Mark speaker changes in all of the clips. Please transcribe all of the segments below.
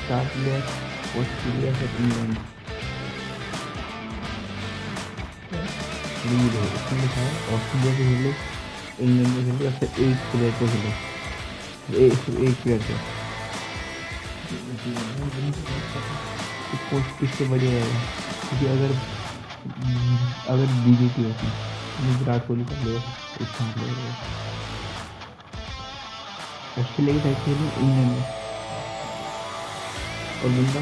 Speaker 1: Star player Australia से England lead है इसमें लिखा है ऑस्ट्रेलिया से खेले इंग्लैंड में खेले और फिर एक प्लेयर को खेले एक प्लेयर को इससे बढ़िया रहेगा क्योंकि अगर बीजेपी होती विराट कोहली का प्लेयर इतना प्लेयर है ऑस्ट्रेलिया की साइड खेले इंग्लैंड में और बंदा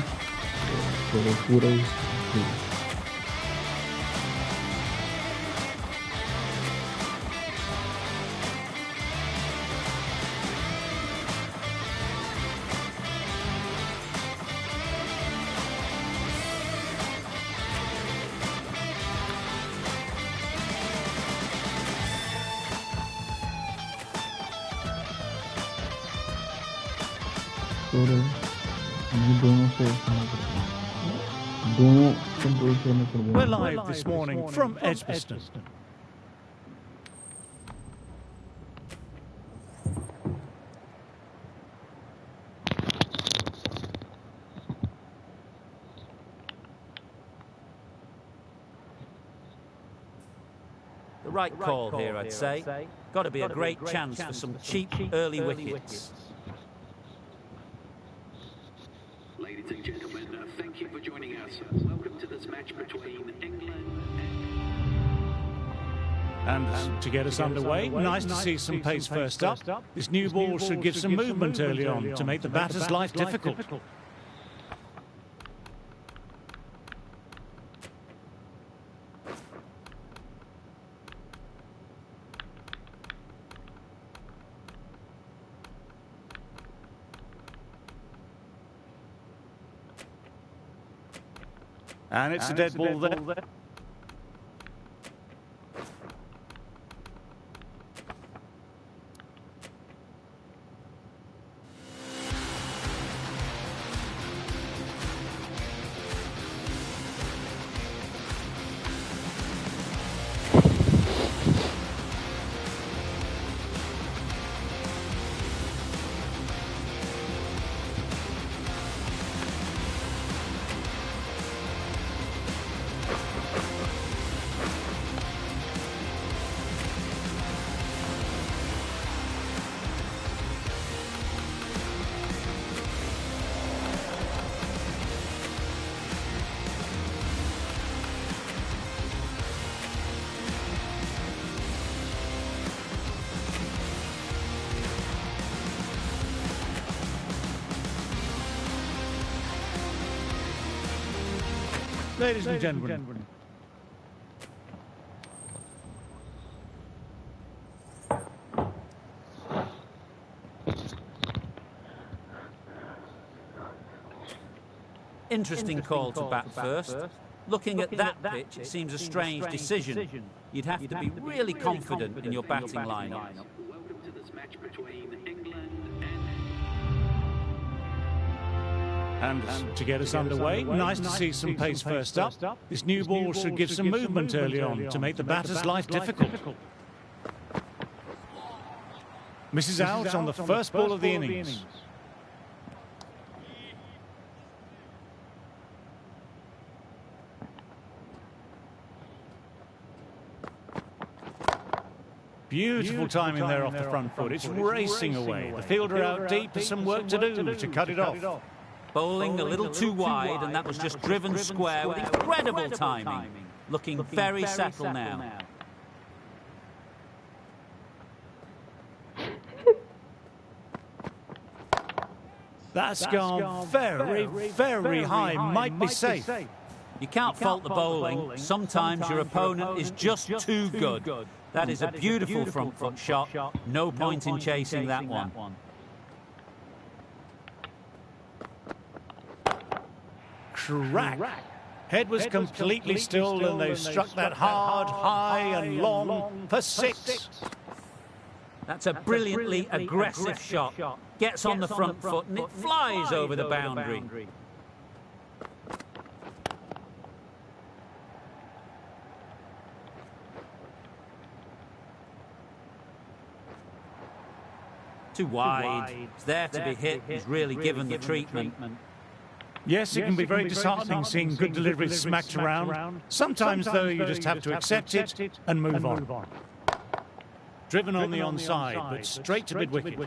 Speaker 1: तो पूरा ही
Speaker 2: We're live this morning from Edgbaston.
Speaker 3: The right call here, I'd say. Got to be a great chance for some cheap early wickets.
Speaker 4: Ladies and gentlemen, thank you for joining us. Welcome to this match between England
Speaker 2: And to get us underway, nice to see some pace first up. This new ball should give some movement early on to make the batter's life difficult. And it's a dead ball there. Ladies and gentlemen.
Speaker 3: Interesting call to bat first. Looking at that pitch, it seems a strange decision. You'd have to be really confident in your batting lineup.
Speaker 4: Welcome to this match between England
Speaker 2: And to get us underway, nice to see some pace first up. This new ball should give some movement early on to make the batter's life difficult. Misses out on the first ball of the innings. Beautiful timing there off the front foot. It's racing away. The fielder out deep has some work to do to cut it off.
Speaker 3: Bowling a little too wide, and that was just driven square with incredible timing. Looking very settled now.
Speaker 2: That's gone very, very high. Might be safe.
Speaker 3: You can't fault the bowling. Sometimes your opponent is just too good. That is a beautiful front foot shot. No point in chasing that one.
Speaker 2: Crack. Head was completely still and they struck that hard, high and long for six.
Speaker 3: That's a brilliantly aggressive shot. Gets on the front foot and it flies over the boundary. Too wide. It's there to be hit. He's really given the treatment.
Speaker 2: Yes, it can be very disheartening seeing good deliveries smacked around. Sometimes, though, you just have to accept it and move on. Driven on the onside, but straight to mid-wicket.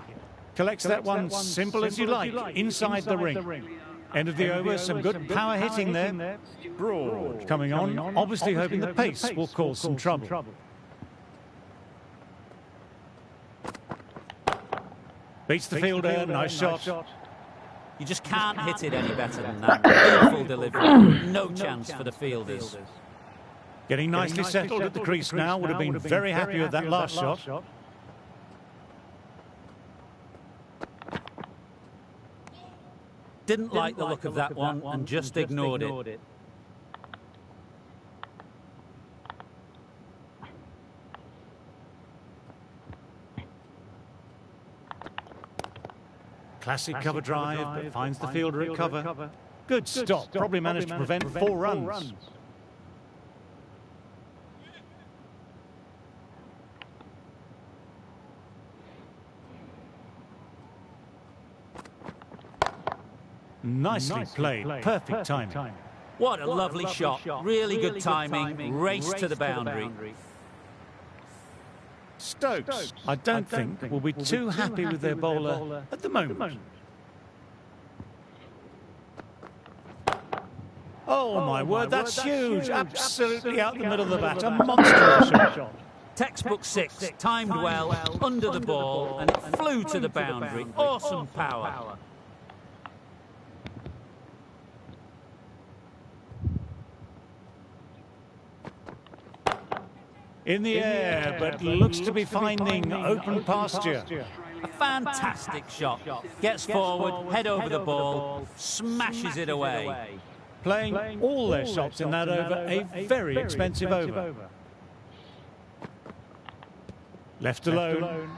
Speaker 2: Collects that one simple as you like, inside the ring. End of the over, some good power hitting there. Broad coming on, obviously hoping the pace will cause some trouble. Beats the fielder, nice shot.
Speaker 3: You just can't hit it any better than that. Beautiful delivery. No chance for the fielders.
Speaker 2: Getting nicely settled at the crease now, would have been very happy with that last shot.
Speaker 3: Didn't like the look of that one and just ignored it.
Speaker 2: Classic cover drive, but finds the fielder at cover. Good stop, probably managed to prevent 4 runs. Nicely played, perfect timing.
Speaker 3: What a lovely shot. Really good timing. Race to the boundary.
Speaker 2: Stokes, I don't think, will be too happy with their bowler at the moment. Oh, my word, that's huge. Absolutely out the middle of the bat. A monstrous shot.
Speaker 3: Textbook 6, timed well, under the ball, and it flew to the boundary. Awesome power.
Speaker 2: In the air, but looks to be finding open pasture.
Speaker 3: A fantastic shot. Gets forward, head over the ball, smashes it away.
Speaker 2: Playing all their shots in that over, a very expensive over. Left alone.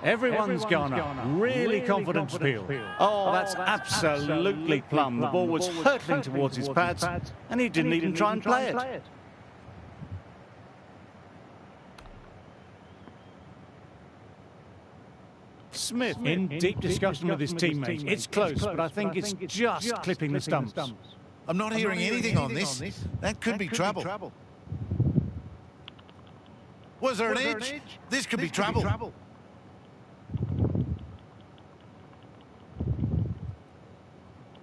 Speaker 2: Everyone's gone up. Really confident spiel. Oh, that's absolutely plumb. The ball was hurtling towards his pads, and he didn't even try and play it. Smith in deep discussion with his teammates. It's close, but I think it's just clipping the stumps.
Speaker 5: I'm not hearing anything on this. That could be trouble. Was there an edge? This could be trouble.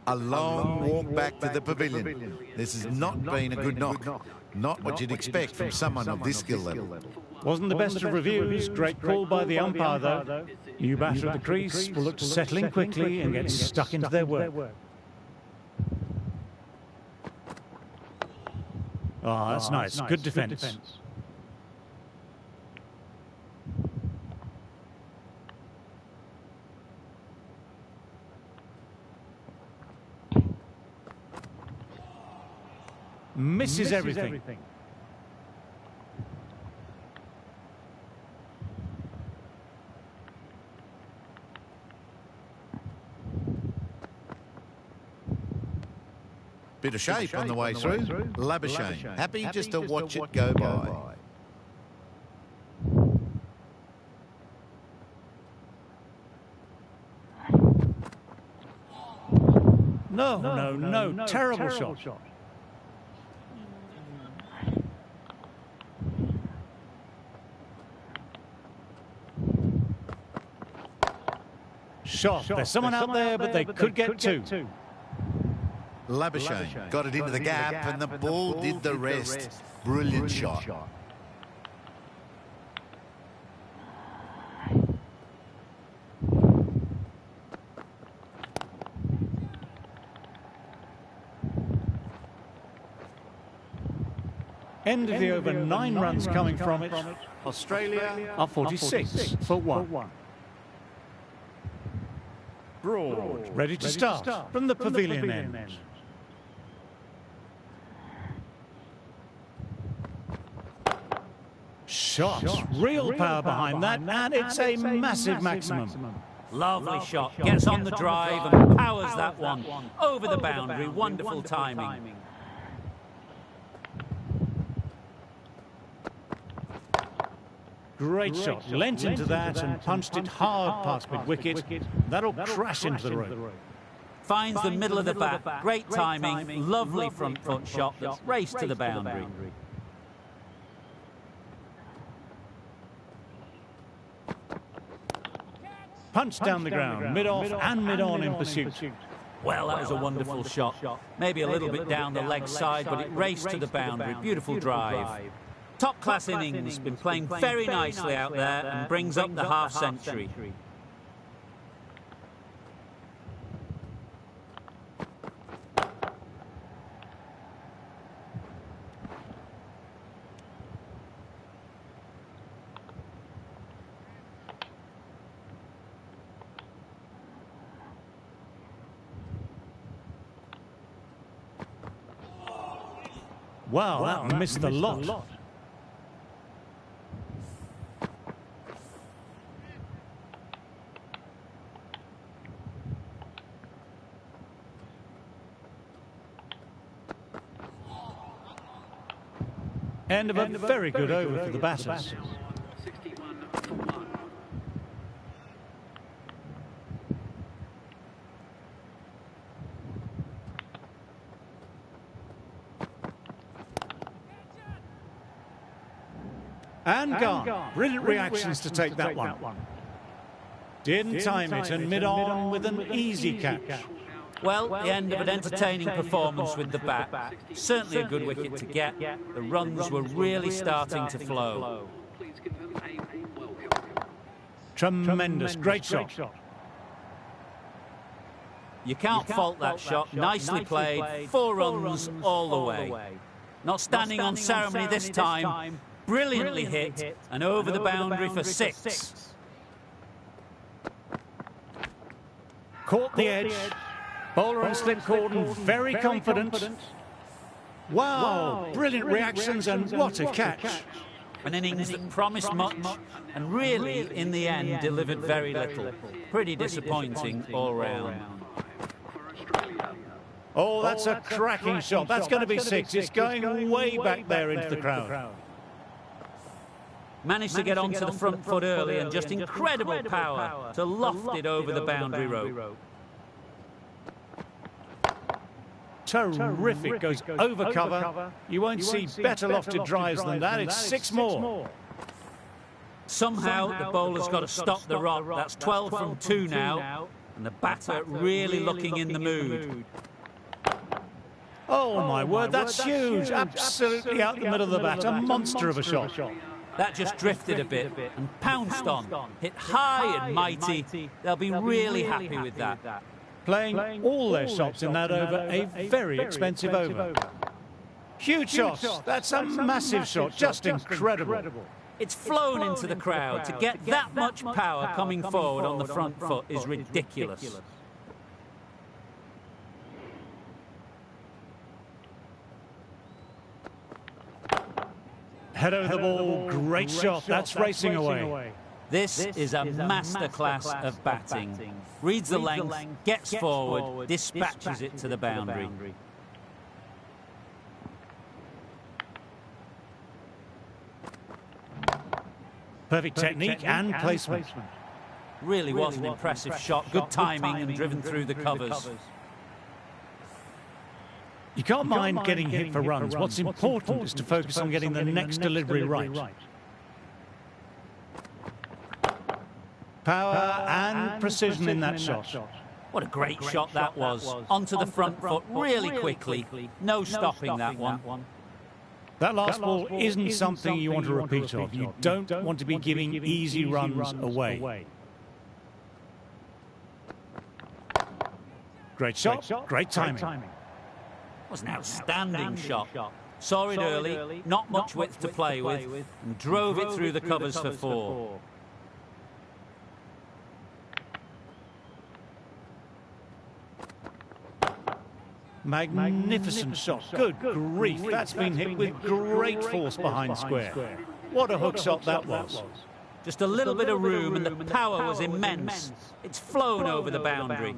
Speaker 5: A long walk back to the pavilion. This has not been a good knock. Not what you'd expect from someone of this skill level.
Speaker 2: Wasn't the best of reviews. Great call by the umpire, though. New batter at the crease will look to settle in quickly and get stuck into their work. Oh, that's nice. Good defence. Misses everything.
Speaker 5: Bit of shape on the way through. Labuschagne. Happy just to watch it go by.
Speaker 2: No. Terrible shot. There's someone out there, but they could get 2.
Speaker 5: Labuschagne got it into the gap and the ball did the rest. Brilliant shot.
Speaker 2: End of the over, 9 runs coming from it. Australia are 46 for 1. Broad, ready to start from the pavilion end. Shot, real power behind that, and it's a massive maximum.
Speaker 3: Lovely shot. Gets on the drive and powers that one. Over the boundary. Wonderful timing.
Speaker 2: Great shot. Leant into that and punched it hard past mid-wicket. That'll crash into the rope.
Speaker 3: Finds the middle of the bat. Great timing. Lovely front foot shot that's raced to the boundary.
Speaker 2: Punched down the ground, mid-off and mid-on in pursuit.
Speaker 3: Well, that was a wonderful shot. Maybe a little bit down the leg side, but it raced to the boundary. Beautiful drive. Top-class innings. Been playing very nicely out there and brings up the half-century.
Speaker 2: Wow, that one missed the lot. End of a very good over for the batters.
Speaker 4: 61 for 1.
Speaker 2: And gone. Brilliant reactions to take that one. Didn't time it and mid-on with an easy catch.
Speaker 3: Well, the end of an entertaining performance with the bat. Certainly a good wicket to get. The runs were really starting to flow.
Speaker 4: Please give them a warm welcome.
Speaker 2: Tremendous. Great shot.
Speaker 3: You can't fault that shot. Nicely played. 4 runs all the way. Not standing on ceremony this time. Brilliantly hit and over the boundary for 6.
Speaker 2: Caught the edge. Bowler and slip cordon, very confident. Wow, brilliant reactions and what a catch.
Speaker 3: An innings that promised much and really, in the end, delivered very little. Pretty disappointing all round.
Speaker 2: Oh, that's a cracking shot. That's going to be 6. It's going way back there into the crowd.
Speaker 3: Managed to get onto the front foot early and just incredible power to loft it over the boundary rope.
Speaker 2: Terrific. Goes over cover. You won't see better lofted drives than that. It's 6 more.
Speaker 3: Somehow the bowler's got to stop the rot. That's 12 from 2 now. And the batter really looking in the mood.
Speaker 2: Oh, my word, that's huge. Absolutely out the middle of the bat. A monster of a shot.
Speaker 3: That just drifted a bit and pounced on. Hit high and mighty. They'll be really happy with that.
Speaker 2: Playing all their shots in that over, a very expensive over. Huge shot. That's a massive shot. Just incredible.
Speaker 3: It's flown into the crowd. To get that much power coming forward on the front foot is ridiculous.
Speaker 2: Head over the ball. Great shot. That's racing away.
Speaker 3: This is a masterclass of batting. Reads the length, gets forward, dispatches it to the boundary.
Speaker 2: Perfect technique and placement.
Speaker 3: Really was an impressive shot. Good timing and driven through the covers.
Speaker 2: You can't mind getting hit for runs. What's important is to focus on getting the next delivery right. Power and precision in that shot.
Speaker 3: What a great shot that was. Onto the front foot really quickly. No stopping that one.
Speaker 2: That last ball isn't something you want to repeat of. You don't want to be giving easy runs away. Great shot, great timing.
Speaker 3: Was an outstanding shot. Saw it early, not much width to play with, and drove it through the covers for 4.
Speaker 2: Magnificent shot. Good grief. That's been hit with great force behind square. What a hook shot that was.
Speaker 3: Just a little bit of room and the power was immense. It's flown over the boundary.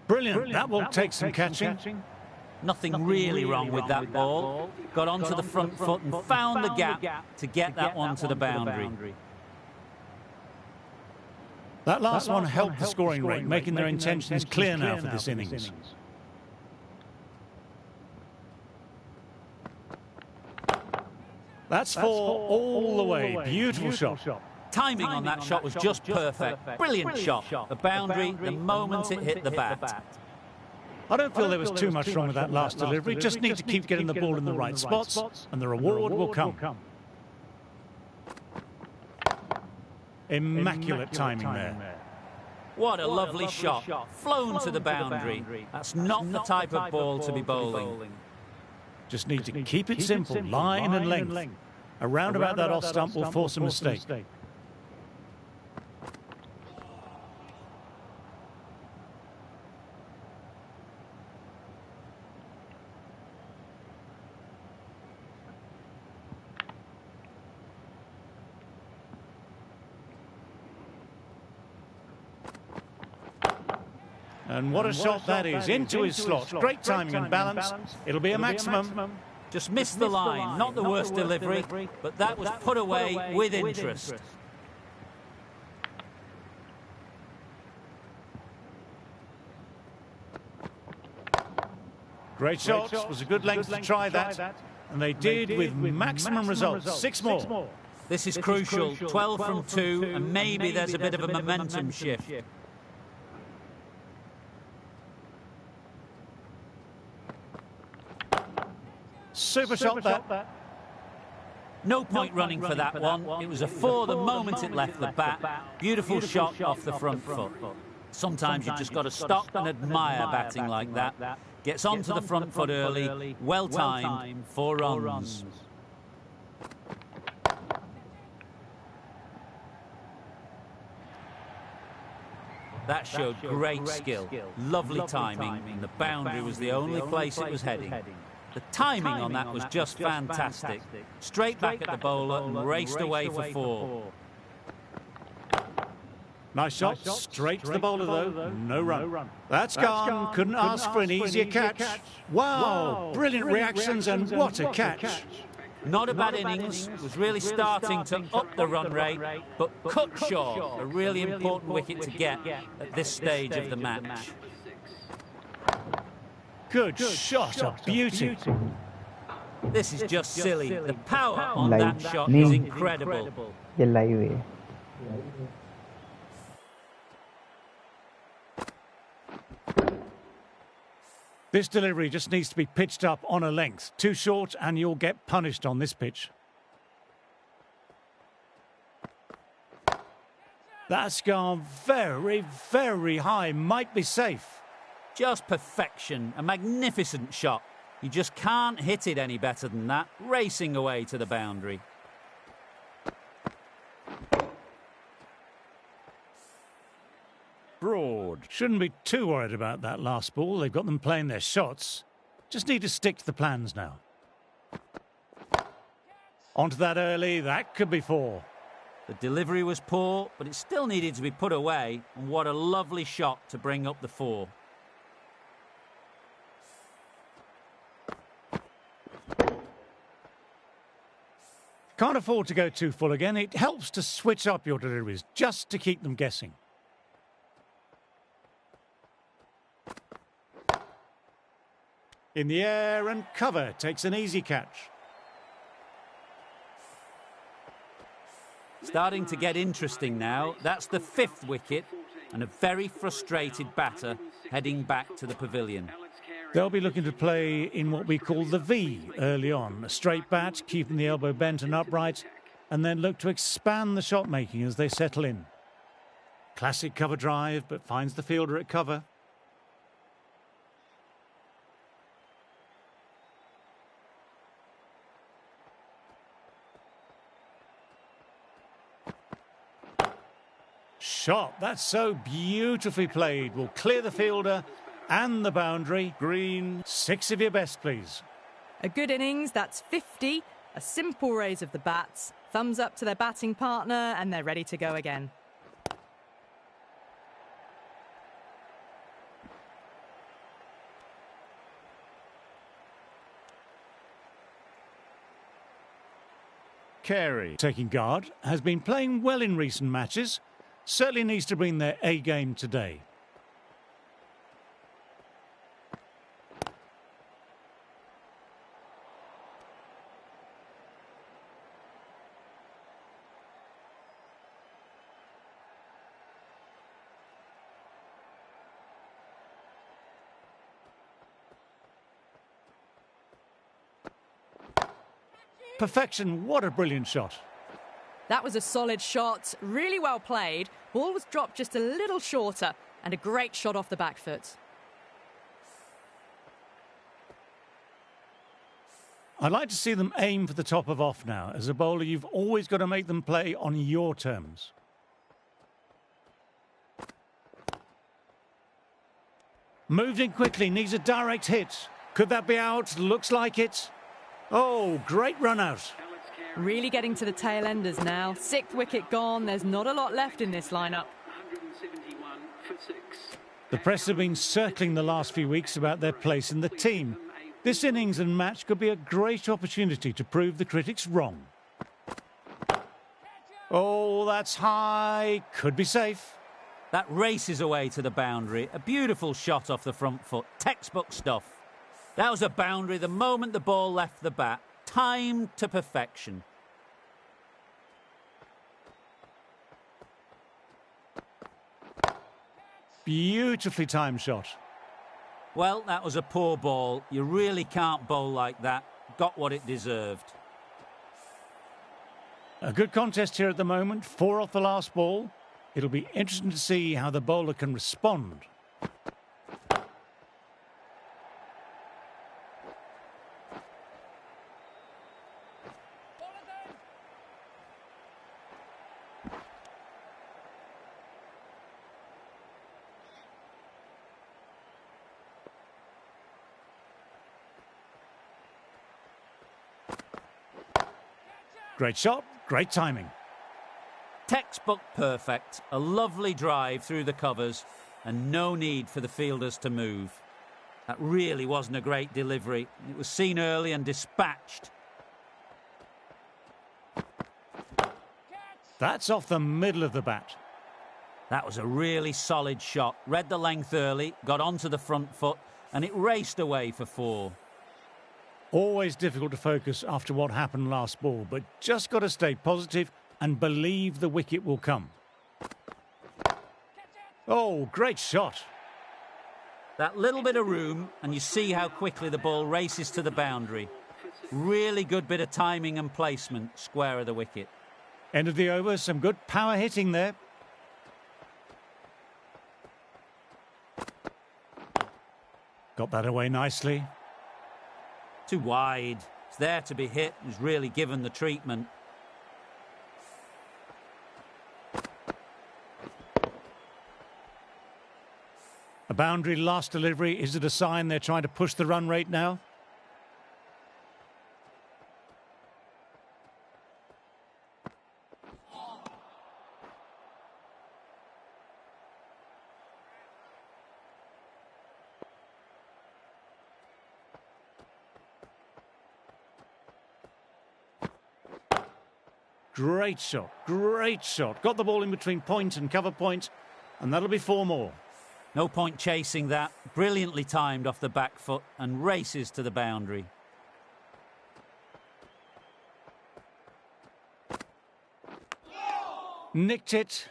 Speaker 2: Brilliant. That will take some catching.
Speaker 3: Nothing really wrong with that ball. Got onto the front foot and found the gap to get that one to the boundary.
Speaker 2: That last one helped the scoring rate, making their intentions clear now for this innings. That's four all the way. Beautiful shot.
Speaker 3: Timing on that shot was just perfect. Brilliant shot. The boundary, the moment it hit the bat.
Speaker 2: I don't feel there was too much wrong with that last delivery. Just need to keep getting the ball in the right spots, and the reward will come. Immaculate timing there.
Speaker 3: What a lovely shot. Flown to the boundary. That's not the type of ball to be bowling.
Speaker 2: Just need to keep it simple, line and length. A roundabout that off stump will force a mistake. And what a shot that is, into his slot. Great timing and balance. It'll be a maximum.
Speaker 3: Just missed the line, not the worst delivery, but that was put away with interest.
Speaker 2: Great shot, was a good length to try that. And they did with maximum results. 6 more.
Speaker 3: This is crucial, 12 from 2, and maybe there's a bit of a momentum shift.
Speaker 2: Super shot that.
Speaker 3: No point running for that one. It was a 4 the moment it left the bat. Beautiful shot off the front foot. Sometimes you've just got to stop and admire batting like that. Gets onto the front foot early, well timed, 4 runs. That showed great skill, lovely timing, and the boundary was the only place it was heading. The timing on that was just fantastic. Straight back at the bowler and raced away for 4.
Speaker 2: Nice shot, straight to the bowler though, no run. That's gone, couldn't ask for an easier catch. Wow, brilliant reactions and what a catch.
Speaker 3: Not a bad innings, was really starting to up the run rate, but cut short, a really important wicket to get at this stage of the match.
Speaker 2: Good shot, a beauty.
Speaker 3: This is just silly. The power on that shot is incredible.
Speaker 1: ये live है.
Speaker 2: This delivery just needs to be pitched up on a length. Too short and you'll get punished on this pitch. That's gone very, very high. Might be safe.
Speaker 3: Just perfection. A magnificent shot. You just can't hit it any better than that. Racing away to the boundary.
Speaker 2: Broad. Shouldn't be too worried about that last ball. They've got them playing their shots. Just need to stick to the plans now. Onto that early. That could be 4.
Speaker 3: The delivery was poor, but it still needed to be put away. And what a lovely shot to bring up the 4.
Speaker 2: Can't afford to go too full again. It helps to switch up your deliveries just to keep them guessing. In the air and cover, takes an easy catch.
Speaker 3: Starting to get interesting now. That's the 5th wicket and a very frustrated batter heading back to the pavilion.
Speaker 2: They'll be looking to play in what we call the V early on. A straight bat, keeping the elbow bent and upright, and then look to expand the shot making as they settle in. Classic cover drive, but finds the fielder at cover. Shot, that's so beautifully played. Will clear the fielder and the boundary. Green, 6 of your best, please.
Speaker 6: A good innings, that's 50. A simple raise of the bats. Thumbs up to their batting partner and they're ready to go again.
Speaker 5: Carey.
Speaker 2: Taking guard, has been playing well in recent matches. Certainly needs to bring their A game today. Perfection, what a brilliant shot.
Speaker 6: That was a solid shot, really well played. Ball was dropped just a little shorter, and a great shot off the back foot.
Speaker 2: I'd like to see them aim for the top of off now. As a bowler, you've always got to make them play on your terms. Moved in quickly, needs a direct hit. Could that be out? Looks like it. Oh, great run out.
Speaker 6: Really getting to the tail enders now. 6th wicket gone. There's not a lot left in this lineup.
Speaker 4: 171 for 6.
Speaker 2: The press have been circling the last few weeks about their place in the team. This innings and match could be a great opportunity to prove the critics wrong. Oh, that's high. Could be safe.
Speaker 3: That races away to the boundary. A beautiful shot off the front foot. Textbook stuff. That was a boundary the moment the ball left the bat. Timed to perfection.
Speaker 2: Beautifully timed shot.
Speaker 3: Well, that was a poor ball. You really can't bowl like that. Got what it deserved.
Speaker 2: A good contest here at the moment. 4 off the last ball. It'll be interesting to see how the bowler can respond. Great shot, great timing.
Speaker 3: Textbook perfect. A lovely drive through the covers and no need for the fielders to move. That really wasn't a great delivery. It was seen early and dispatched.
Speaker 2: That's off the middle of the bat.
Speaker 3: That was a really solid shot. Read the length early, got onto the front foot and it raced away for 4.
Speaker 2: Always difficult to focus after what happened last ball, but just got to stay positive and believe the wicket will come. Oh, great shot.
Speaker 3: That little bit of room and you see how quickly the ball races to the boundary. Really good bit of timing and placement, square of the wicket.
Speaker 2: End of the over, some good power hitting there. Got that away nicely.
Speaker 3: Too wide. It's there to be hit. He's really given the treatment.
Speaker 2: A boundary last delivery. Is it a sign they're trying to push the run rate now? Great shot, great shot. Got the ball in between point and cover point, and that'll be 4 more.
Speaker 3: No point chasing that. Brilliantly timed off the back foot and races to the boundary.
Speaker 2: Nicked it.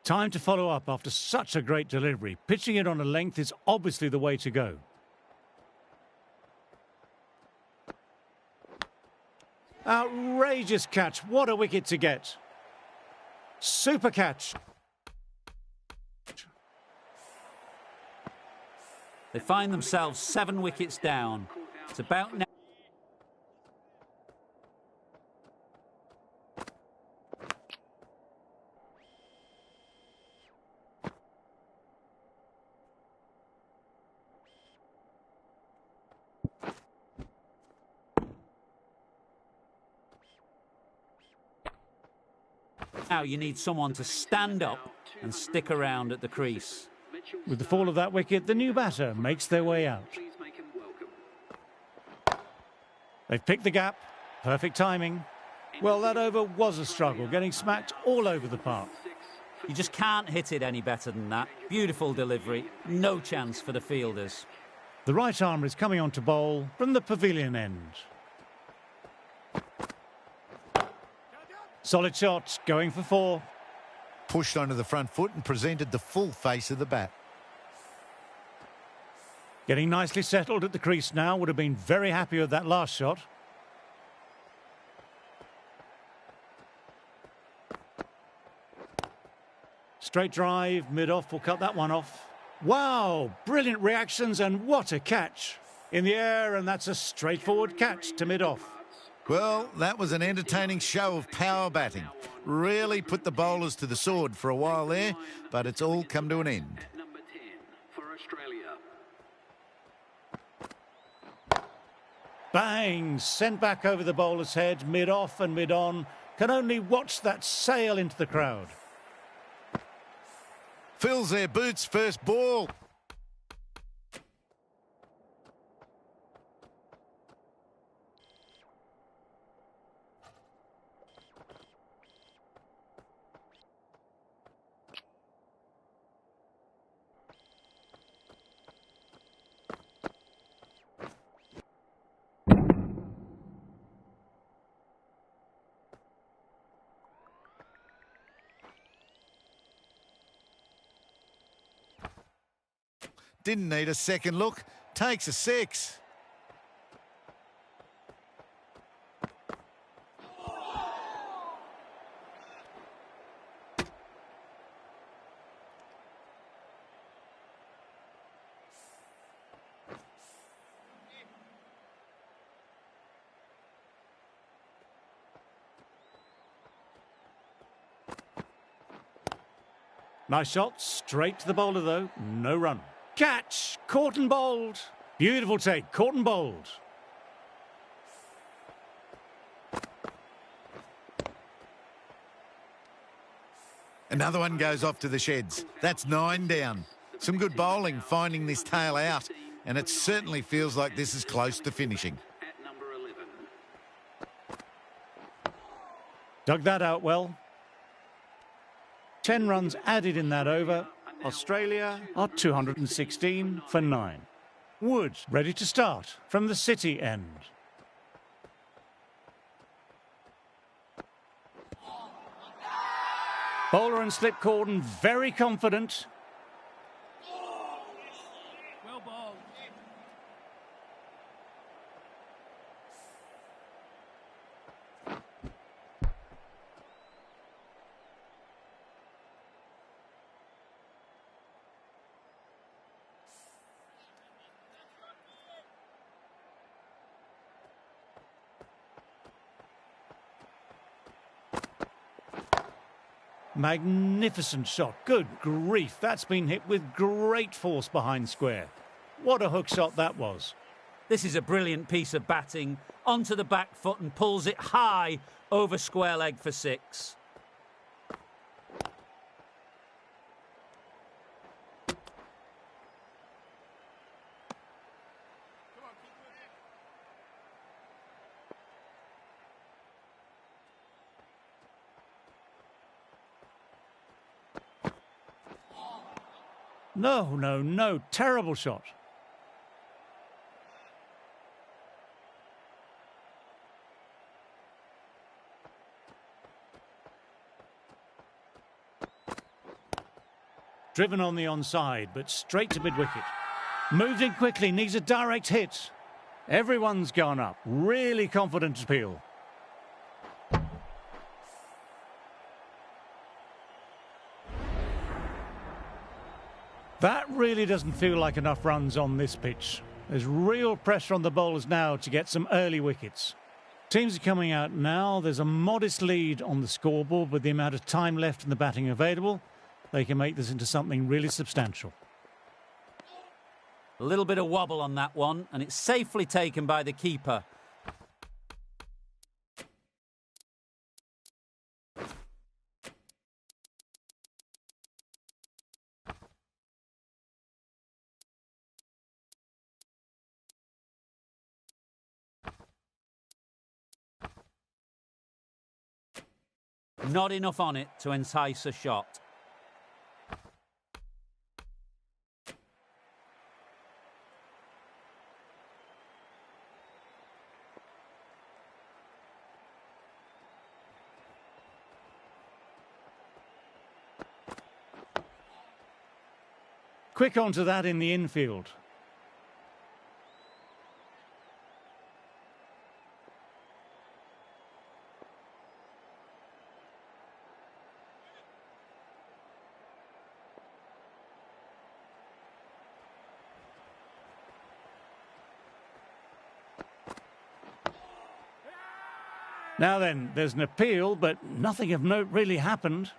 Speaker 2: Time to follow up after such a great delivery. Pitching it on a length is obviously the way to go. Outrageous catch. What a wicket to get. Super catch.
Speaker 3: They find themselves 7 wickets down. It's about now. Now you need someone to stand up and stick around at the crease.
Speaker 2: With the fall of that wicket, the new batter makes their way out.
Speaker 4: Please make him welcome.
Speaker 2: They've picked the gap. Perfect timing. Well, that over was a struggle, getting smacked all over the park.
Speaker 3: You just can't hit it any better than that. Beautiful delivery. No chance for the fielders.
Speaker 2: The right arm is coming on to bowl from the pavilion end. Solid shot, going for 4.
Speaker 5: Pushed onto the front foot and presented the full face of the bat.
Speaker 2: Getting nicely settled at the crease now. Would have been very happy with that last shot. Straight drive, mid-off, will cut that one off. Wow, brilliant reactions and what a catch. In the air, and that's a straightforward catch to mid-off.
Speaker 5: Well, that was an entertaining show of power batting. Really put the bowlers to the sword for a while there, but it's all come to an end.
Speaker 4: At number 10 for Australia.
Speaker 2: Bang! Sent back over the bowler's head, mid-off and mid-on. Can only watch that sail into the crowd.
Speaker 5: Fills their boots, first ball. Didn't need a second look. Takes a 6.
Speaker 2: Nice shot, straight to the bowler though, no run. Catch, caught and bowled. Beautiful take, caught and bowled.
Speaker 5: Another one goes off to the sheds. That's 9 down. Some good bowling finding this tail out, and it certainly feels like this is close to finishing.
Speaker 4: At number 11.
Speaker 2: Dug that out well. 10 runs added in that over. Australia are 216 for 9. Wood ready to start from the City end. Bowler and slip cordon very confident.
Speaker 3: Well bowled.
Speaker 2: Magnificent shot. Good grief. That's been hit with great force behind square. What a hook shot that was.
Speaker 3: This is a brilliant piece of batting. Onto the back foot and pulls it high over square leg for 6.
Speaker 2: No, no, no. Terrible shot. Driven on the onside, but straight to mid-wicket. Moved in quickly, needs a direct hit. Everyone's gone up. Really confident appeal. That really doesn't feel like enough runs on this pitch. There's real pressure on the bowlers now to get some early wickets. Teams are coming out now. There's a modest lead on the scoreboard with the amount of time left in the batting available. They can make this into something really substantial.
Speaker 3: A little bit of wobble on that one, and it's safely taken by the keeper. not enough on it to entice a shot.
Speaker 2: Quick onto that in the infield. Now then, there's an appeal, but nothing of note really happened.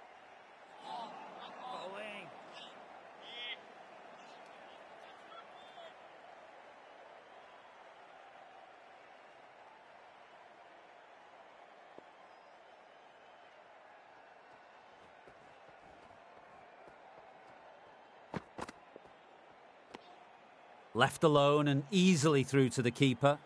Speaker 3: Left alone and easily through to the keeper.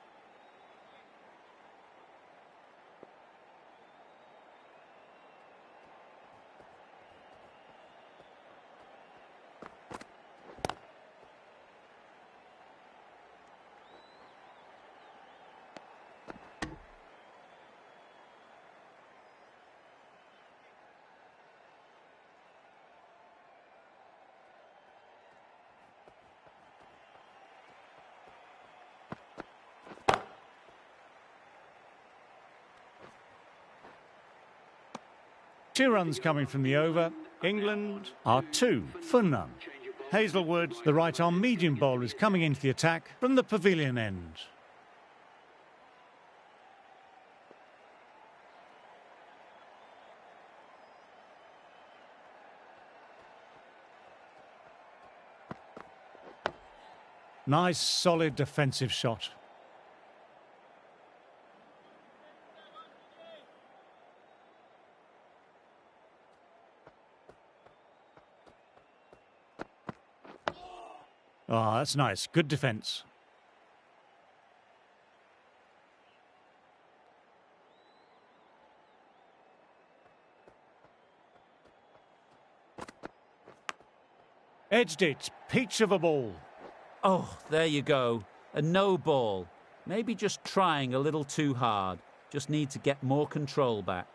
Speaker 2: Two runs coming from the over. England are 2 for none. Hazelwood, the right-arm medium bowler, is coming into the attack from the pavilion end. Nice, solid defensive shot. Oh, that's nice. Good defence. Edged it. Peach of a ball.
Speaker 3: Oh, there you go. A no ball. Maybe just trying a little too hard. Just need to get more control back.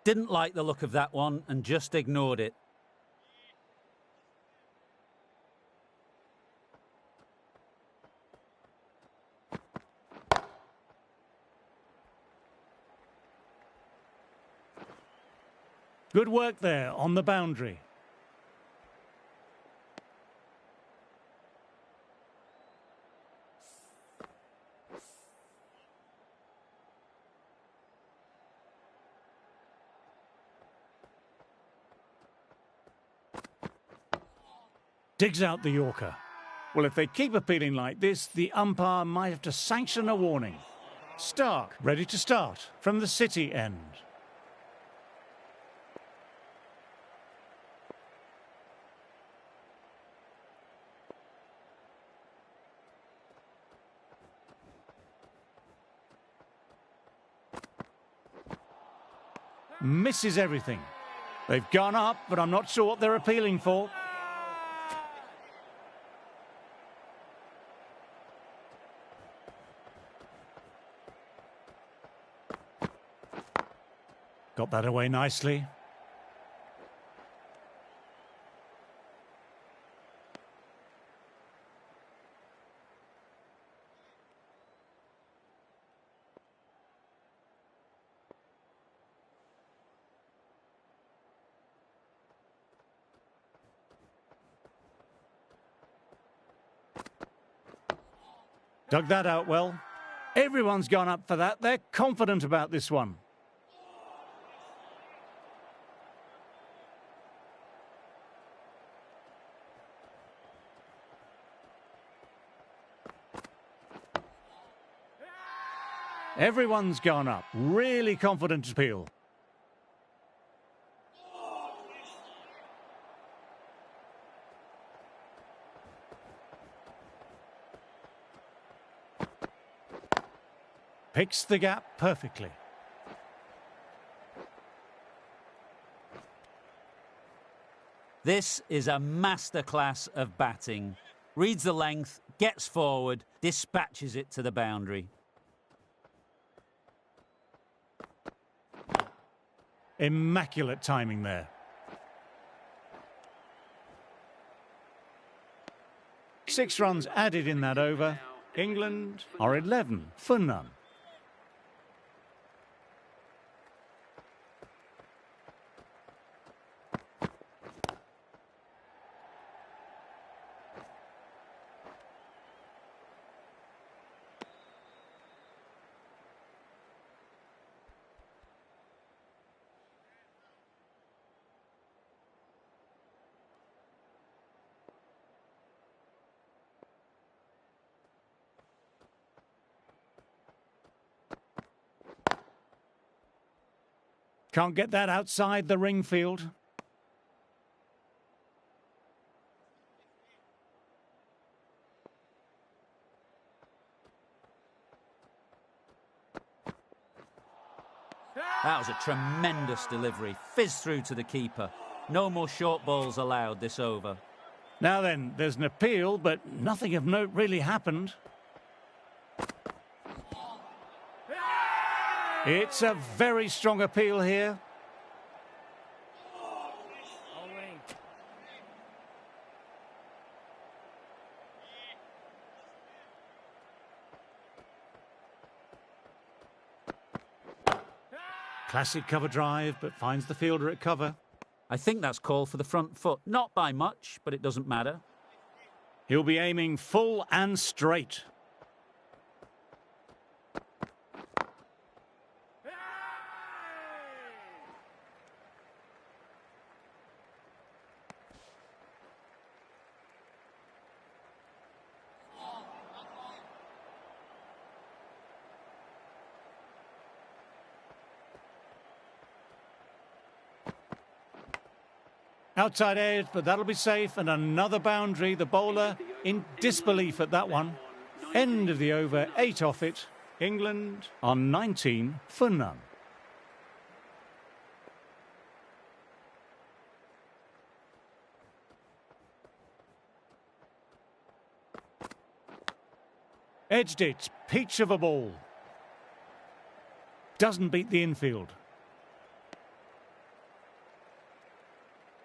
Speaker 3: Didn't like the look of that one and just ignored it.
Speaker 2: Good work there on the boundary. Digs out the Yorker. Well, if they keep appealing like this, the umpire might have to sanction a warning. Stark, ready to start from the City end. Misses everything. They've gone up, but I'm not sure what they're appealing for. Got that away nicely. Dug that out well. Everyone's gone up for that. They're confident about this one. Everyone's gone up. Really confident appeal. Picks the gap perfectly.
Speaker 3: This is a masterclass of batting. Reads the length, gets forward, dispatches it to the boundary.
Speaker 2: Immaculate timing there. 6 runs added in that over. England are 11 for none. Can't get that outside the ring field.
Speaker 3: That was a tremendous delivery. Fizzed through to the keeper. No more short balls allowed this over.
Speaker 2: Now then, there's an appeal, but nothing of note really happened. It's a very strong appeal here. Classic cover drive, but finds the fielder at cover.
Speaker 3: I think that's called for the front foot. Not by much, but it doesn't matter.
Speaker 2: He'll be aiming full and straight. Outside edge, but that'll be safe. And another boundary. The bowler in disbelief at that one. End of the over, 8 off it. England on 19 for none. Edged it. Peach of a ball. Doesn't beat the infield.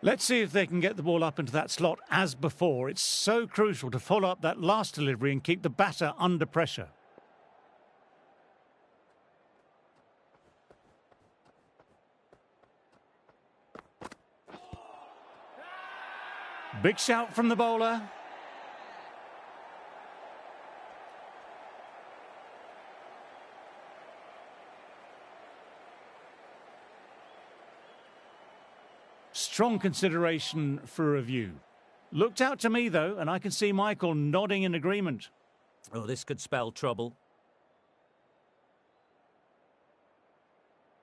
Speaker 2: Let's see if they can get the ball up into that slot as before. It's so crucial to follow up that last delivery and keep the batter under pressure. Big shout from the bowler. Strong consideration for review. Looked out to me, though, and I can see Michael nodding in agreement.
Speaker 3: Oh, this could spell trouble.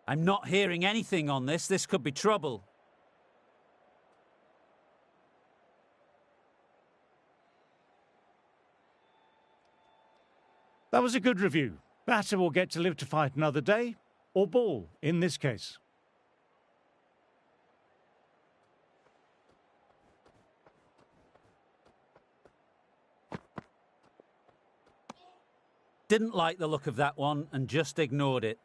Speaker 3: I'm not hearing anything on this. This could be trouble.
Speaker 2: That was a good review. Batter will get to live to fight another day, or ball in this case.
Speaker 3: Didn't like the look of that one and just ignored it.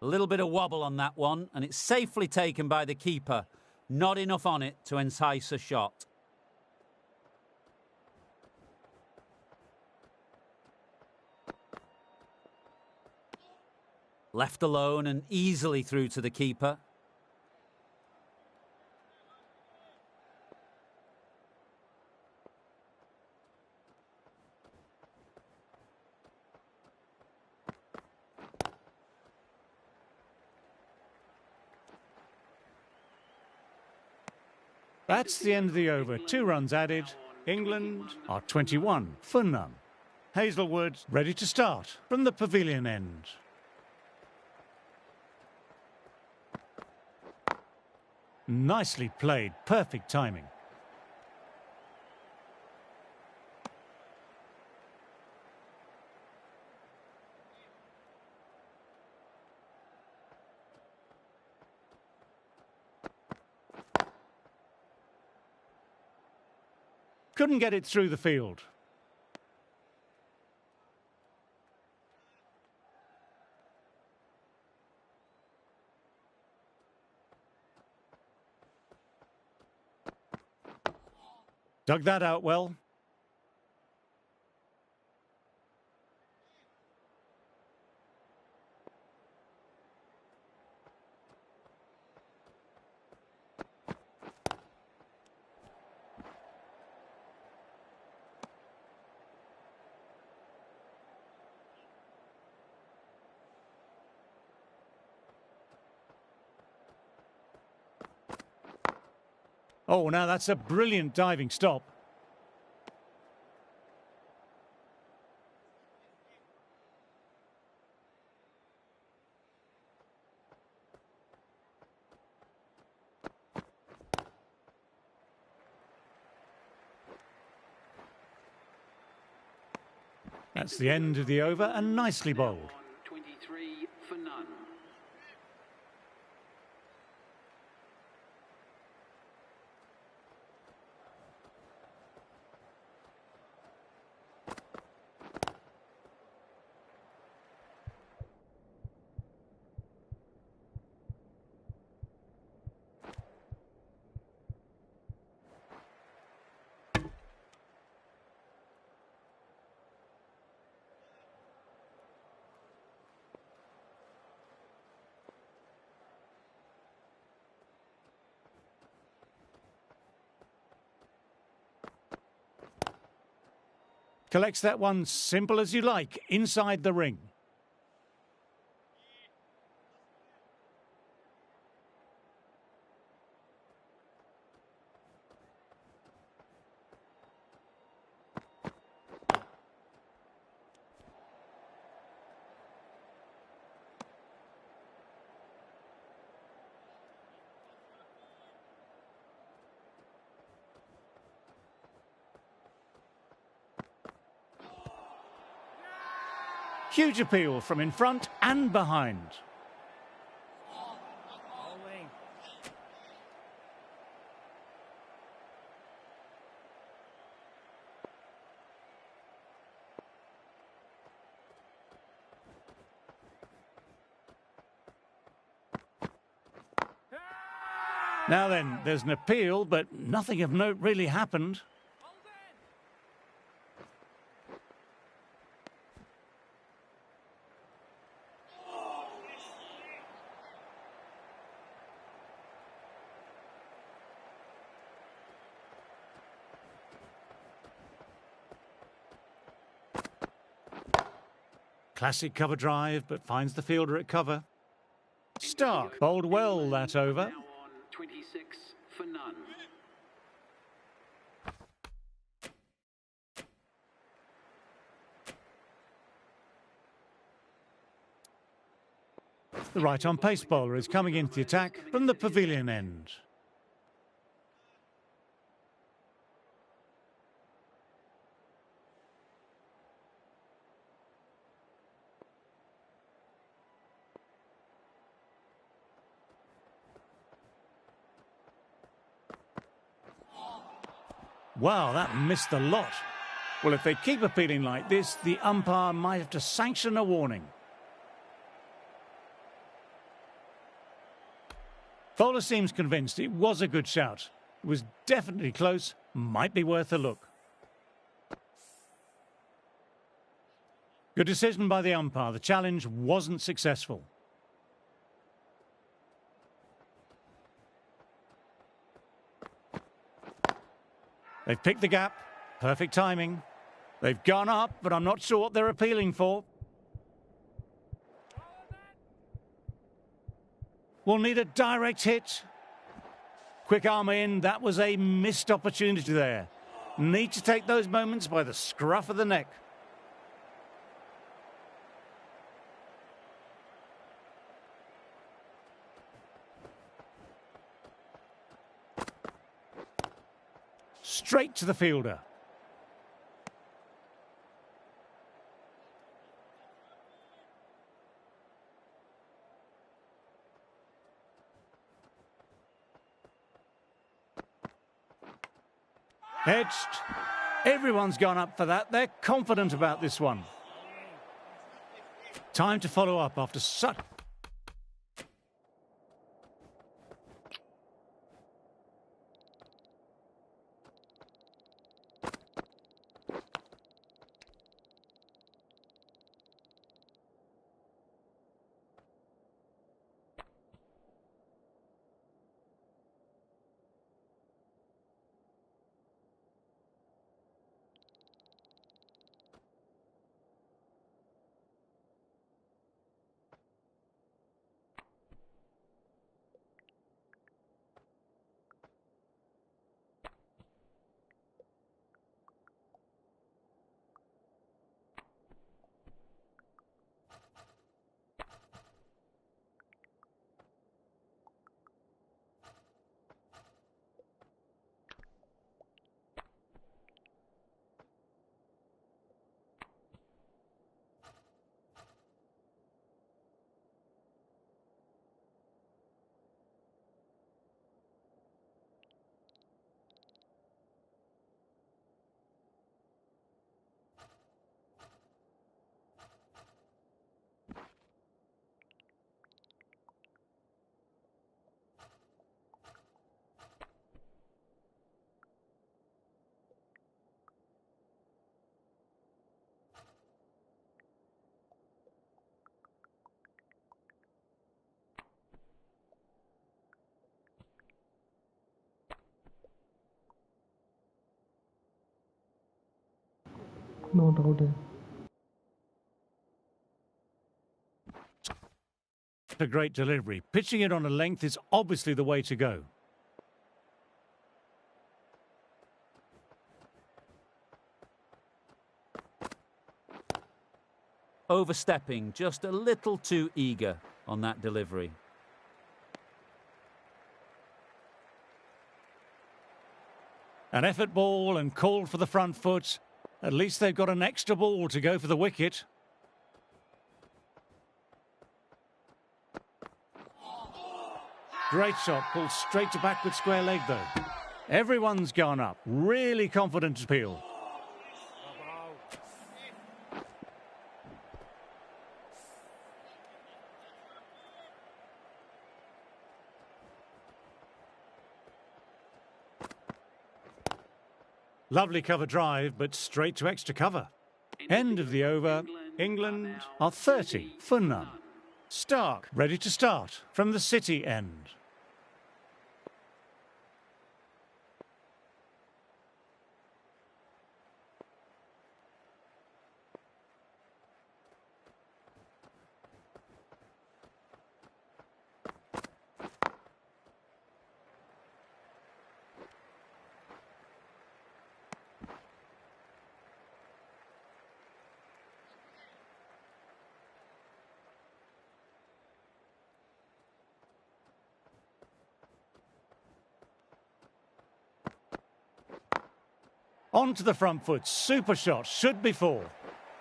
Speaker 3: A little bit of wobble on that one, and it's safely taken by the keeper. Not enough on it to entice a shot. Left alone and easily through to the keeper.
Speaker 2: That's the end of the over. 2 runs added. England are 21 for none. Hazelwood ready to start from the pavilion end. Nicely played, perfect timing. Couldn't get it through the field. Dug that out well. Oh, now that's a brilliant diving stop. That's the end of the over and nicely bowled.
Speaker 4: 23 for none.
Speaker 2: Collects that one simple as you like, inside the ring. Huge appeal from in front and behind. Now then, there's an appeal, but nothing of note really happened. Classic cover drive, but finds the fielder at cover. Stark bowled well that over.
Speaker 4: Now on 26 for none.
Speaker 2: The right-on pace bowler is coming into the attack from the pavilion end. Wow, that missed the lot. Well, if they keep appealing like this, the umpire might have to sanction a warning. Bowler seems convinced it was a good shout. It was definitely close, might be worth a look. Good decision by the umpire. The challenge wasn't successful. They've picked the gap. Perfect timing. They've gone up, but I'm not sure what they're appealing for. We'll need a direct hit. Quick arm in, that was a missed opportunity there. Need to take those moments by the scruff of the neck. Straight to the fielder. Edged. Everyone's gone up for that. They're confident about this one. Time to follow up after such...
Speaker 1: no doubt है.
Speaker 2: A great delivery. Pitching it on a length is obviously the way to go.
Speaker 3: Overstepping, just a little too eager on that delivery.
Speaker 2: An effort ball and called for the front foot. At least they've got an extra ball to go for the wicket. Great shot, pulled straight to backward square leg though. Everyone's gone up. Really confident appeal. Lovely cover drive, but straight to extra cover. End of the over. England are 30 for none. Stark ready to start from the City end. On to the front foot, super shot, should be four.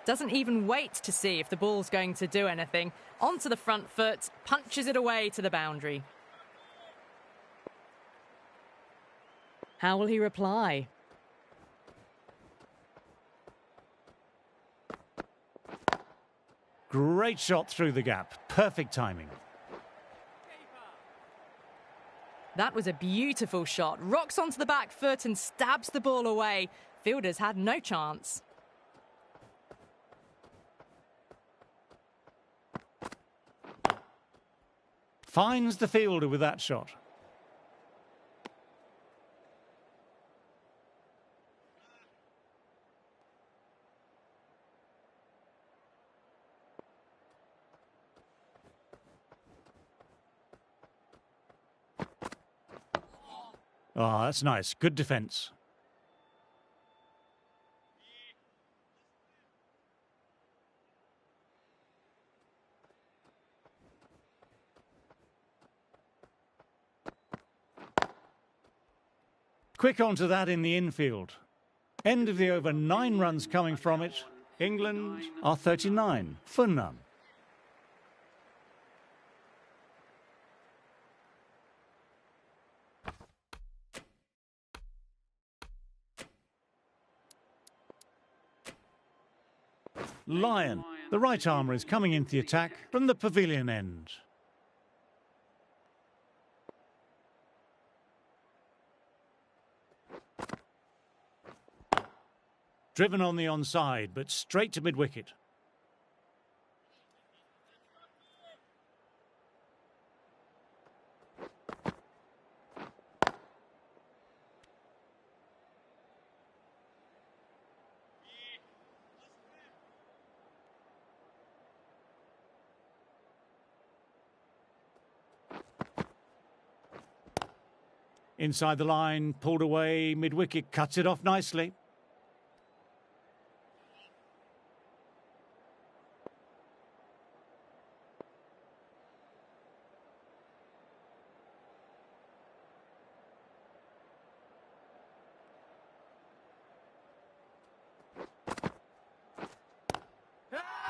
Speaker 6: Doesn't even wait to see if the ball's going to do anything. Onto the front foot, punches it away to the boundary. How will he reply?
Speaker 2: Great shot through the gap, perfect timing.
Speaker 6: That was a beautiful shot. Rocks onto the back foot and stabs the ball away. Fielders had no chance.
Speaker 2: Finds the fielder with that shot. Oh, that's nice. Good defence. Quick onto that in the infield. End of the over, 9 runs coming from it. England are 39 for none. Lyon, the right armour, is coming into the attack from the pavilion end. Driven on the onside, but straight to mid-wicket. Inside the line, pulled away, mid-wicket, cuts it off nicely.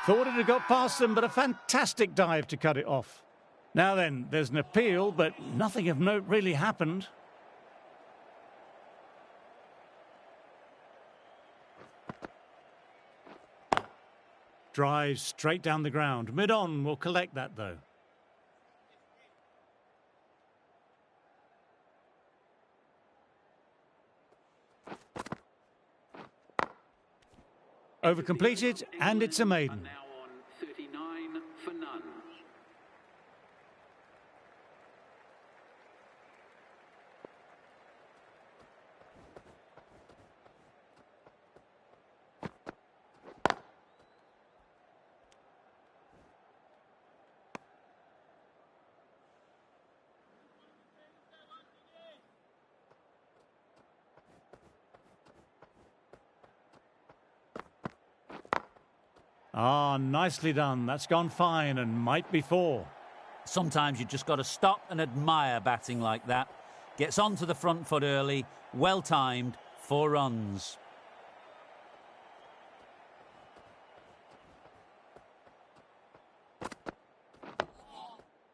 Speaker 2: Thought it had got past them, but a fantastic dive to cut it off. Now then, there's an appeal, but nothing of note really happened. Drives straight down the ground. Mid-on will collect that, though. Over completed, and it's a maiden.
Speaker 4: Now on 39 for none.
Speaker 2: Ah, nicely done. That's gone fine and might be 4.
Speaker 3: Sometimes you just got to stop and admire batting like that. Gets onto the front foot early, well timed, 4 runs.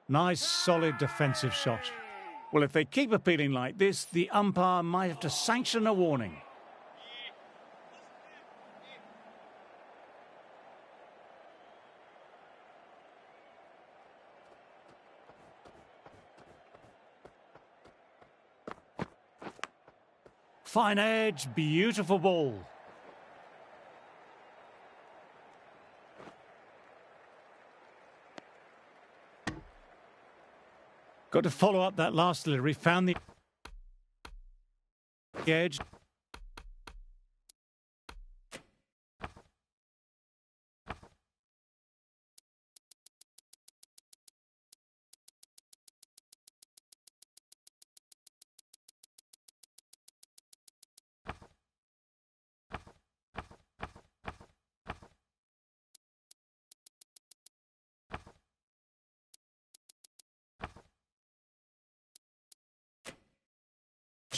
Speaker 2: Nice, solid defensive shot. Well, if they keep appealing like this, the umpire might have to sanction a warning. Fine edge, beautiful ball. Got to follow up that last delivery, found the edge.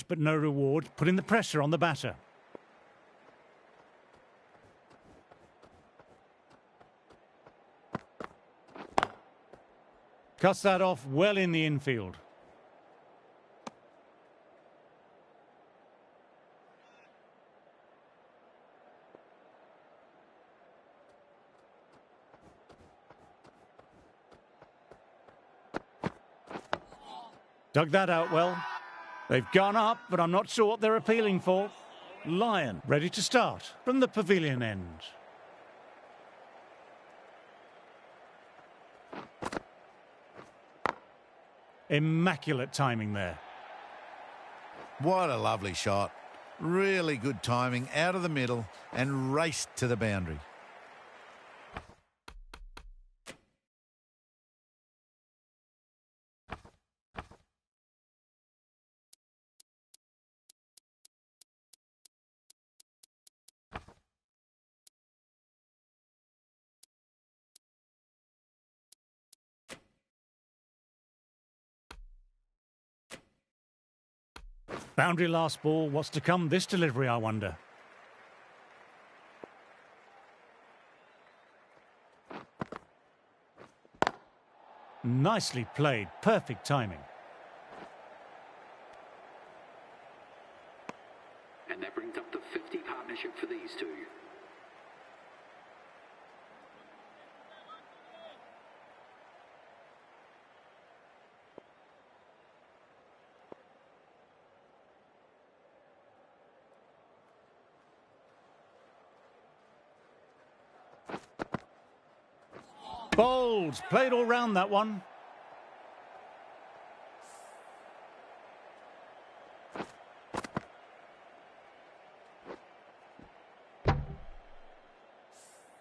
Speaker 2: But no reward, putting the pressure on the batter. Cuts that off well in the infield. Dug that out well. They've gone up, but I'm not sure what they're appealing for. Lyon, ready to start from the pavilion end. Immaculate timing there.
Speaker 5: What a lovely shot. Really good timing, out of the middle and raced to the boundary.
Speaker 2: Boundary last ball. What's to come this delivery, I wonder? Nicely played. Perfect timing.
Speaker 4: And that brings up the 50 partnership for these two.
Speaker 2: Bowled. Played all round that one.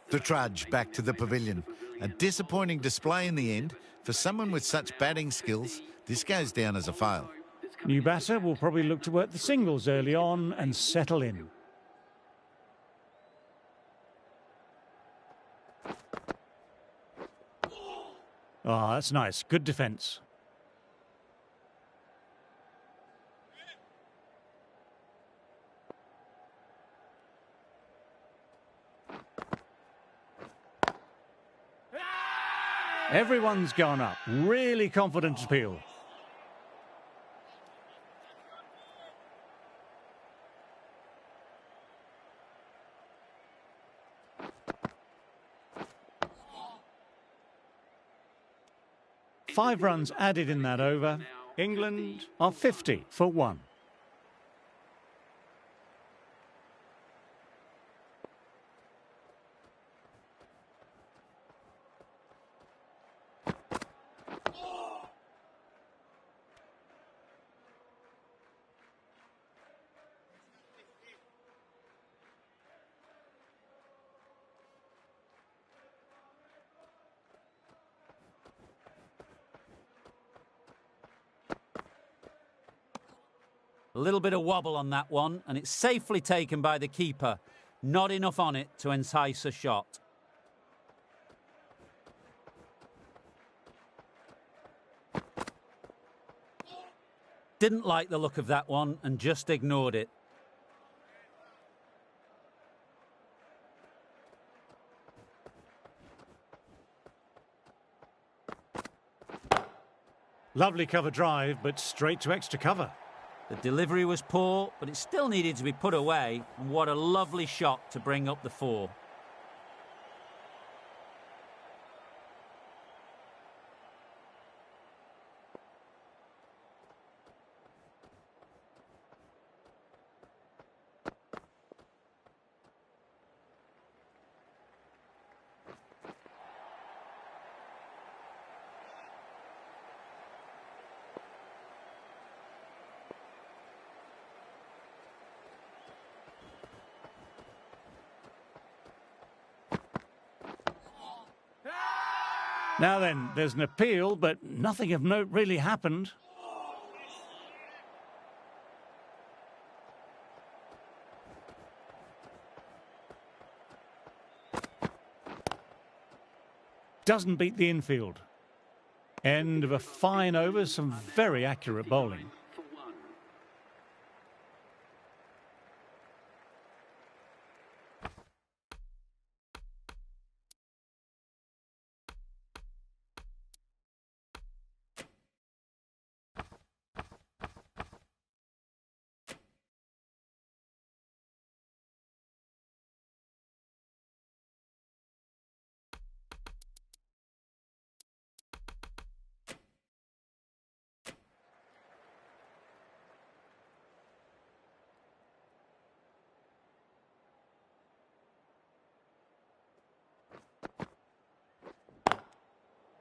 Speaker 5: The trudge back to the pavilion. A disappointing display in the end. For someone with such batting skills, this goes down as a fail.
Speaker 2: New batter will probably look to work the singles early on and settle in. Ah, that's nice. Good defence. Everyone's gone up. Really confident appeal. Five runs added in that over. England are 50 for 1.
Speaker 3: A little bit of wobble on that one, and it's safely taken by the keeper. Not enough on it to entice a shot. Didn't like the look of that one and just ignored it.
Speaker 2: Lovely cover drive, but straight to extra cover.
Speaker 3: The delivery was poor, but it still needed to be put away. And what a lovely shot to bring up the 4.
Speaker 2: Now then, there's an appeal, but nothing of note really happened. Doesn't beat the infield. End of a fine over, some very accurate bowling.
Speaker 4: For 1.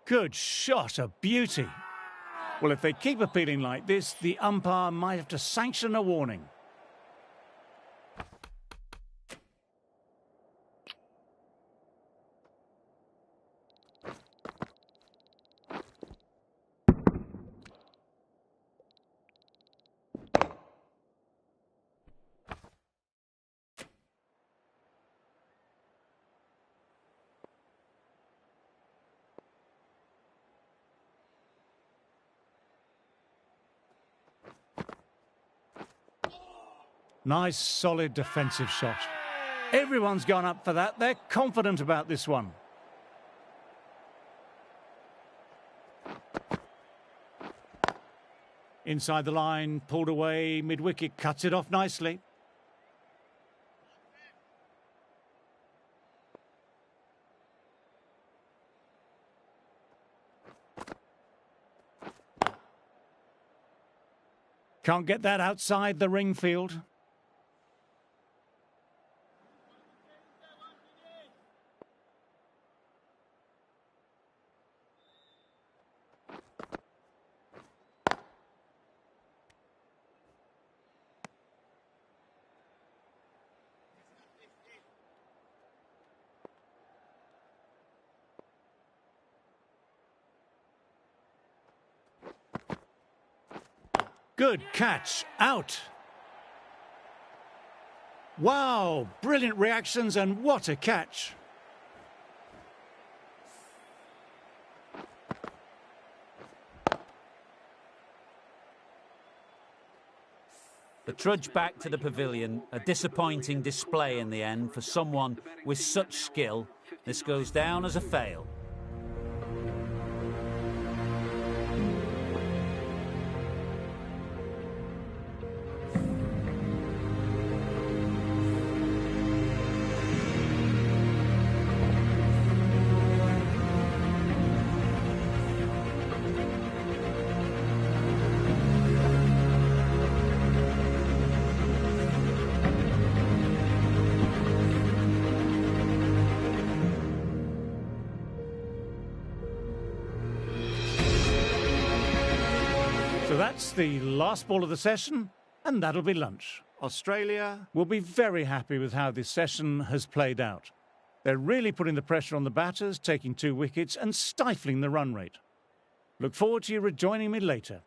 Speaker 2: Good shot, a beauty. Well, if they keep appealing like this, the umpire might have to sanction a warning. Nice, solid defensive shot. Everyone's gone up for that. They're confident about this one. Inside the line, pulled away, mid-wicket, cuts it off nicely. Can't get that outside the ring field. Good catch, out. Wow, brilliant reactions and what a catch.
Speaker 3: The trudge back to the pavilion, a disappointing display in the end for someone with such skill. This goes down as a fail.
Speaker 2: So that's the last ball of the session, and that'll be lunch. Australia will be very happy with how this session has played out. They're really putting the pressure on the batters, taking 2 wickets and stifling the run rate. Look forward to you rejoining me later.